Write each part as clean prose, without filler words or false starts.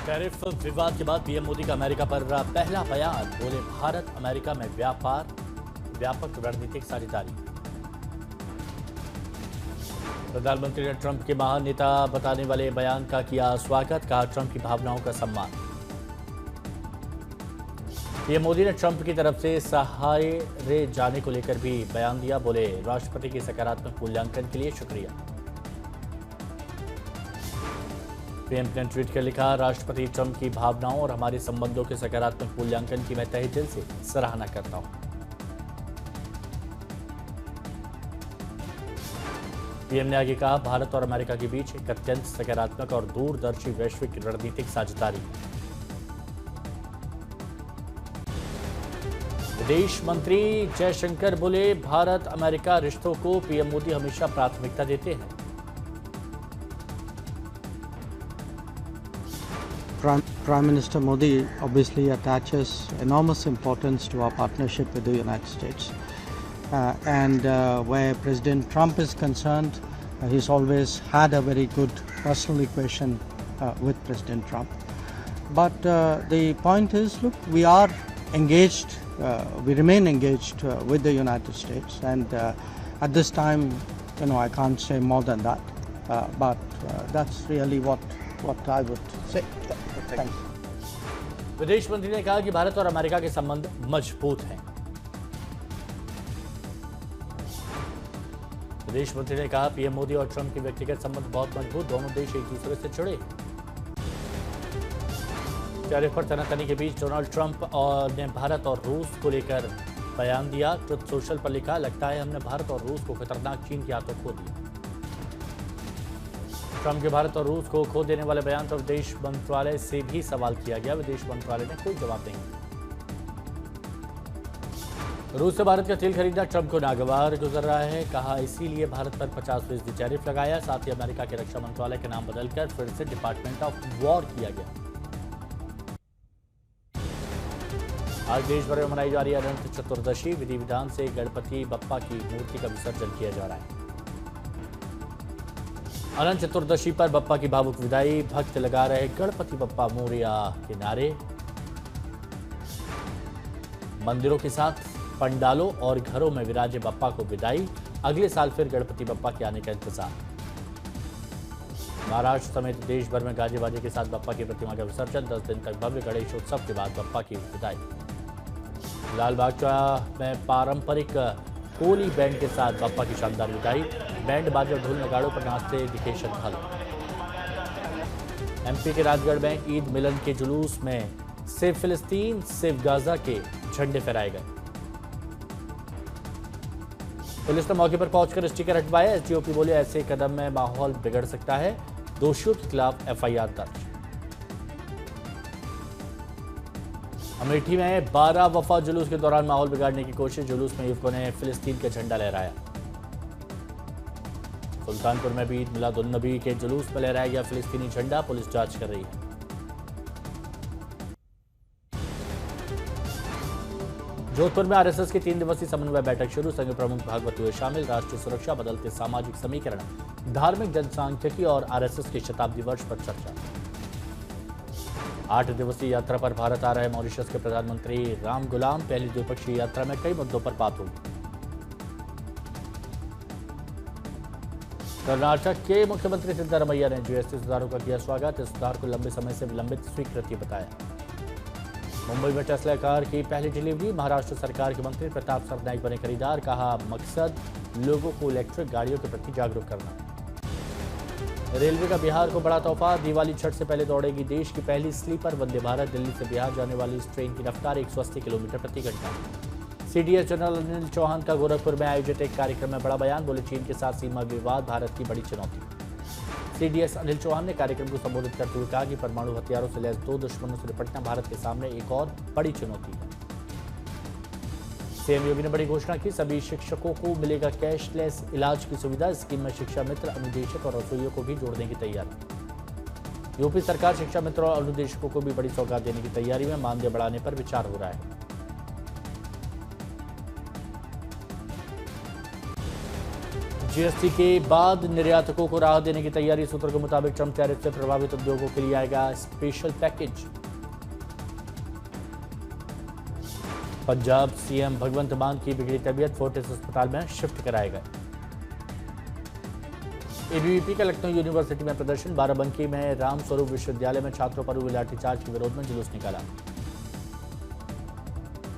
Tariff विवाद के बाद पीएम मोदी का अमेरिका पर पहला बयान। बोले भारत अमेरिका में व्यापक रणनीतिक साझेदारी। प्रधानमंत्री ने ट्रंप के महान नेता बताने वाले बयान का किया स्वागत। कहा ट्रंप की भावनाओं का सम्मान। पीएम मोदी ने ट्रंप की तरफ से सहारे जाने को लेकर भी बयान दिया। बोले राष्ट्रपति के सकारात्मक मूल्यांकन के लिए शुक्रिया। पीएम ने ट्वीट कर लिखा, राष्ट्रपति ट्रंप की भावनाओं और हमारे संबंधों के सकारात्मक मूल्यांकन की मैं तहे दिल से सराहना करता हूं। पीएम ने आगे कहा, भारत और अमेरिका के बीच एक अत्यंत सकारात्मक और दूरदर्शी वैश्विक रणनीतिक साझेदारी। विदेश मंत्री जयशंकर बोले, भारत अमेरिका रिश्तों को पीएम मोदी हमेशा प्राथमिकता देते हैं। Prime Minister Modi obviously attaches enormous importance to our partnership with the United States. Where President Trump is concerned, he's always had a very good personal equation with President Trump. But the point is, look, we are engaged, we remain engaged with the United States, and at this time, I can't say more than that. But that's really what I would say. विदेश मंत्री ने कहा कि भारत और America के संबंध मजबूत हैं। विदेश मंत्री ने कहा, पीएम मोदी और ट्रंप के व्यक्तिगत संबंध बहुत मजबूत, दोनों देश एक दूसरे से जुड़े। टैरिफ पर तनातनी के बीच डोनाल्ड ट्रंप ने भारत और रूस को लेकर बयान दिया। ट्रुथ सोशल पर लिखा, लगता है हमने भारत और रूस को खतरनाक चीन के हाथों खो दिया। ट्रंप के भारत और रूस को खो देने वाले बयान पर विदेश मंत्रालय से भी सवाल किया गया। विदेश मंत्रालय ने कोई जवाब नहीं दिया। रूस से भारत का तेल खरीदना ट्रंप को नागवार गुजर रहा है। कहा, इसीलिए भारत पर 50% टैरिफ लगाया। साथ ही अमेरिका के रक्षा मंत्रालय का नाम बदलकर फिर से डिपार्टमेंट ऑफ वॉर किया गया। आज देश भर में मनाई जा रही है अनंत चतुर्दशी। विधि विधान से गणपति बप्पा की मूर्ति का विसर्जन किया जा रहा है। अनंत चतुर्दशी पर बप्पा की भावुक विदाई। भक्त लगा रहे गणपति बप्पा मोरिया के नारे। मंदिरों के साथ पंडालों और घरों में विराजे बप्पा को विदाई। अगले साल फिर गणपति बप्पा के आने का इंतजार। महाराष्ट्र समेत देश भर में गाजे बाजे के साथ बप्पा की प्रतिमा का विसर्जन। 10 दिन तक भव्य गणेशोत्सव के बाद बप्पा की विदाई। लाल बाग में पारंपरिक कोली बैंड के साथ बप्पा की शानदार विदाई। बैंड बाजे और ढोल नगाड़ों पर नाचते दिखे श्रद्धालु। एमपी के राजगढ़ में ईद मिलन के जुलूस में सेव फिलिस्तीन सेव गाजा के झंडे फहराए गए। पुलिस ने मौके पर पहुंचकर स्टिकर हटवाया। एसडीओपी बोले, ऐसे कदम में माहौल बिगड़ सकता है। दोषियों के खिलाफ एफआईआर दर्ज। अमेठी में 12 वफा जुलूस के दौरान माहौल बिगाड़ने की कोशिश। जुलूस में युवकों ने फिलिस्तीन का झंडा लहराया। सुल्तानपुर में भी ईद मिलादुन्नबी के जुलूस में लहराया गया फिलिस्तीनी झंडा। पुलिस जांच कर रही है। जोधपुर में आरएसएस की 3 दिवसीय समन्वय बैठक शुरू। संघ प्रमुख भागवत हुए शामिल। राष्ट्रीय सुरक्षा, बदलते सामाजिक समीकरण, धार्मिक जनसांख्यिकी और आरएसएस के शताब्दी वर्ष पर चर्चा। 8 दिवसीय यात्रा पर भारत आ रहे मॉरिशस के प्रधानमंत्री राम गुलाम। पहली द्विपक्षीय यात्रा में कई मुद्दों पर बात होगी। कर्नाटक के मुख्यमंत्री सिद्धरामैया ने जीएसटी सुधारों का किया स्वागत। इस सुधार को लंबे समय से विलंबित स्वीकृति बताया। मुंबई में टेस्ला कार की पहली डिलीवरी। महाराष्ट्र सरकार के मंत्री प्रताप सरनाईक बने खरीदार। कहा, मकसद लोगों को इलेक्ट्रिक गाड़ियों के प्रति जागरूक करना। रेलवे का बिहार को बड़ा तोहफा। दिवाली छठ से पहले दौड़ेगी देश की पहली स्लीपर वंदे भारत। दिल्ली से बिहार जाने वाली इस ट्रेन की रफ्तार 180 किलोमीटर प्रति घंटा। सीडीएस जनरल अनिल चौहान का गोरखपुर में आयोजित एक कार्यक्रम में बड़ा बयान। बोले, चीन के साथ सीमा विवाद भारत की बड़ी चुनौती। सीडीएस अनिल चौहान ने कार्यक्रम को संबोधित करते हुए कहा कि परमाणु हथियारों से लैस 2 दुश्मनों से निपटना भारत के सामने एक और बड़ी चुनौती है। सीएम योगी ने बड़ी घोषणा की। सभी शिक्षकों को मिलेगा कैशलेस इलाज की सुविधा। स्कीम में शिक्षा मित्र, अनुदेशक और रसोइयों को भी जोड़ने की तैयारी। यूपी सरकार शिक्षा मित्र और अनुदेशकों को भी बड़ी सौगात देने की तैयारी में। मानदेय बढ़ाने पर विचार हो रहा है। जीएसटी के बाद निर्यातकों को राहत देने की तैयारी। सूत्रों के मुताबिक ट्रंप टैरिफ से प्रभावित उद्योगों के लिए आएगा स्पेशल पैकेज। पंजाब सीएम भगवंत मान की बिगड़ी तबीयत, फोर्टिस अस्पताल में शिफ्ट कराए गए। एबीवीपी का लखनऊ यूनिवर्सिटी में प्रदर्शन। बाराबंकी में रामस्वरूप विश्वविद्यालय में छात्रों पर हुए लाठीचार्ज के विरोध में जुलूस निकाला।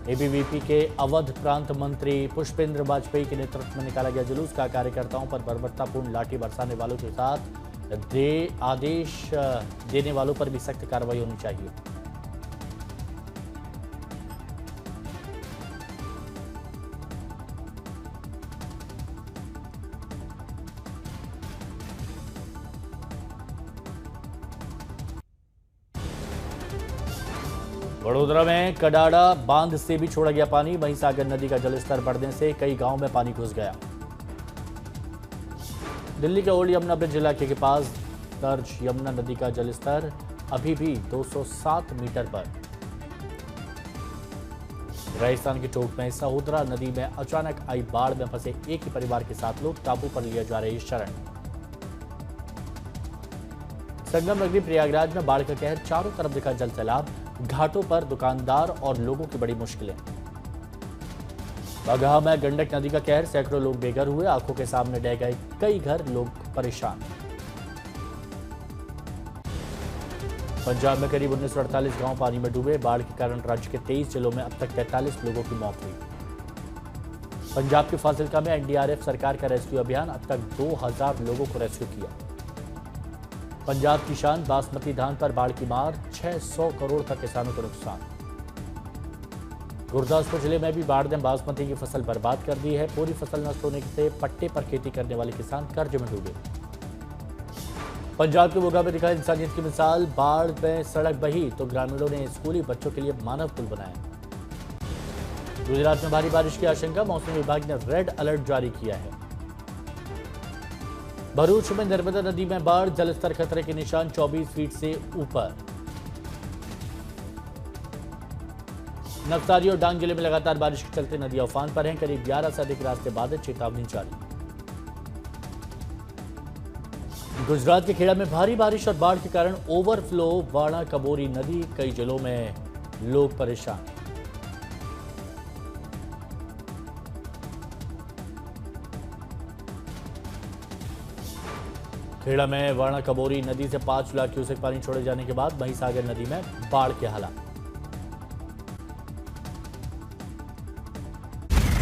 एबीवीपी के अवध प्रांत मंत्री पुष्पेंद्र वाजपेयी के नेतृत्व में निकाला गया जुलूस का। कार्यकर्ताओं पर बर्बरतापूर्ण लाठी बरसाने वालों के साथ आदेश देने वालों पर भी सख्त कार्रवाई होनी चाहिए। वडोदरा में कडाड़ा बांध से भी छोड़ा गया पानी। वहीं सागर नदी का जलस्तर बढ़ने से कई गांवों में पानी घुस गया। दिल्ली के ओल्ड यमुना ब्रिज इलाके के पास दर्ज यमुना नदी का जलस्तर अभी भी 207 मीटर पर। राजस्थान के टोंक में सहोदरा नदी में अचानक आई बाढ़ में फंसे एक ही परिवार के 7 लोग, टापू पर लिए जा रहे शरण। संगम नगरी प्रयागराज में बाढ़ का कहर, चारों तरफ दिखा जल सैलाब। घाटों पर दुकानदार और लोगों की बड़ी मुश्किलें। बगहा में गंडक नदी का कहर, सैकड़ों लोग बेघर हुए, आंखों के सामने ढह गए कई घर, लोग परेशान। पंजाब में करीब 1948 गांव पानी में डूबे। बाढ़ के कारण राज्य के 23 जिलों में अब तक 43 लोगों की मौत हुई। पंजाब के फाजिल्का में एनडीआरएफ सरकार का रेस्क्यू अभियान, अब तक 2000 लोगों को रेस्क्यू किया। पंजाब की शान, बासमती धान पर बाढ़ की मार, 600 करोड़ का किसानों को नुकसान। गुरदासपुर जिले में भी बाढ़ ने बासमती की फसल बर्बाद कर दी है। पूरी फसल नष्ट होने से पट्टे पर खेती करने वाले किसान कर्ज में डूबे। पंजाब के मोगा में दिखाई इंसानियत की मिसाल। बाढ़ में सड़क बही तो ग्रामीणों ने स्कूली बच्चों के लिए मानव पुल बनाया। गुजरात में भारी बारिश की आशंका, मौसम विभाग ने रेड अलर्ट जारी किया है। भरूच में नर्मदा नदी में बाढ़, जलस्तर खतरे के निशान 24 फीट से ऊपर। नवसारी और डांग जिले में लगातार बारिश के चलते नदियां उफान पर हैं। करीब 11 से अधिक रास्ते बाधित, चेतावनी जारी। गुजरात के खेड़ा में भारी बारिश और बाढ़ के कारण ओवरफ्लो, वाणा कबोरी नदी, कई जिलों में लोग परेशान। खेड़ा में वाणा कबोरी नदी से 5 लाख क्यूसेक पानी छोड़े जाने के बाद महिसागर नदी में बाढ़ के हालात।